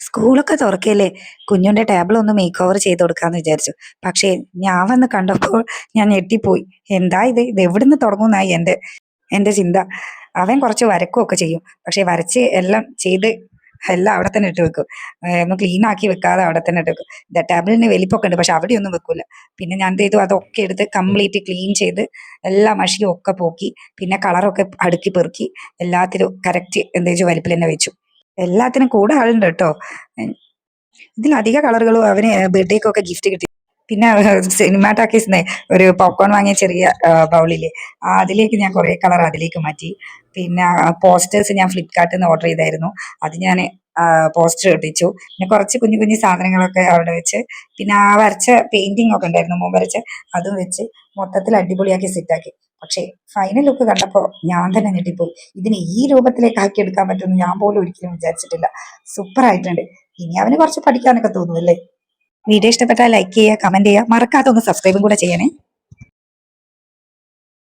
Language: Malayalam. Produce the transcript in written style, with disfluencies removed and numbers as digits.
സ്കൂളൊക്കെ തുറക്കല്ലേ, കുഞ്ഞുന്റെ ടേബിൾ ഒന്ന് മേക്ക് ഓവർ ചെയ്ത് കൊടുക്കാന്ന് വിചാരിച്ചു. പക്ഷേ ഞാൻ വന്ന് കണ്ടപ്പോൾ ഞാൻ ഞെട്ടിപ്പോയി. എന്താ ഇത് എവിടുന്ന് തുടങ്ങുന്നായി എന്റെ ചിന്ത. അവൻ കുറച്ച് വരക്കുകയൊക്കെ ചെയ്യും, പക്ഷെ വരച്ച് എല്ലാം ചെയ്ത് എല്ലാം അവിടെ തന്നെ ഇട്ട് വെക്കും. ഒന്ന് ക്ലീൻ ആക്കി വെക്കാതെ അവിടെ തന്നെ ഇട്ട് വെക്കും. ടേബിളിന് വലിപ്പമൊക്കെ ഉണ്ട്, പക്ഷെ അവിടെ ഒന്നും വെക്കൂല. പിന്നെ ഞാൻ എന്ത് ചെയ്തു, അതൊക്കെ എടുത്ത് കംപ്ലീറ്റ് ക്ലീൻ ചെയ്ത് എല്ലാ മഷിയും ഒക്കെ പോക്കി, പിന്നെ കളറൊക്കെ അടുക്കി പെറുക്കി എല്ലാത്തിലും കറക്റ്റ് എന്താ വെച്ചാൽ വലിപ്പിൽ തന്നെ വെച്ചു. എല്ലാത്തിനും കൂടെ ആളുണ്ട് കേട്ടോ. ഇതിലധിക കളറുകളും അവന് ബർത്ത്ഡേക്കൊക്കെ ഗിഫ്റ്റ് കിട്ടി. പിന്നെ സിനിമാ ടാക്കീസിന്ന് ഒരു പോപ്കോൺ വാങ്ങിയ ചെറിയ ബൗളില് അതിലേക്ക് ഞാൻ കുറെ കളർ അതിലേക്ക് മാറ്റി. പിന്നെ പോസ്റ്റേഴ്സ് ഞാൻ ഫ്ലിപ്കാർട്ടിൽ നിന്ന് ഓർഡർ ചെയ്തായിരുന്നു. അത് ഞാൻ പോസ്റ്റർ ഒട്ടിച്ചു. പിന്നെ കുറച്ച് കുഞ്ഞു കുഞ്ഞു സാധനങ്ങളൊക്കെ അവിടെ വെച്ച്, പിന്നെ ആ വരച്ച പെയിന്റിംഗ് ഒക്കെ ഉണ്ടായിരുന്നു മോൻ വരച്ച്, അതും വെച്ച് മൊത്തത്തിൽ അടിപൊളിയാക്കി സെറ്റാക്കി. പക്ഷേ ഫൈനൽ ലുക്ക് കണ്ടപ്പോൾ ഞാൻ തന്നെ ഞെട്ടിപ്പോയി. ഇതിന് ഈ രൂപത്തിലേക്ക് ആക്കി എടുക്കാൻ പറ്റുമെന്ന് ഞാൻ പോലും ഒരിക്കലും വിചാരിച്ചിട്ടില്ല. സൂപ്പർ ആയിട്ടുണ്ട്. ഇനി അവന് കുറച്ച് പഠിക്കാനൊക്കെ തോന്നും അല്ലേ. വീഡിയോ ഇഷ്ടപ്പെട്ടാൽ ലൈക്ക് ചെയ്യുക, കമന്റ് ചെയ്യുക, മറക്കാതെ ഒന്ന് സബ്സ്ക്രൈബും കൂടെ ചെയ്യണേ.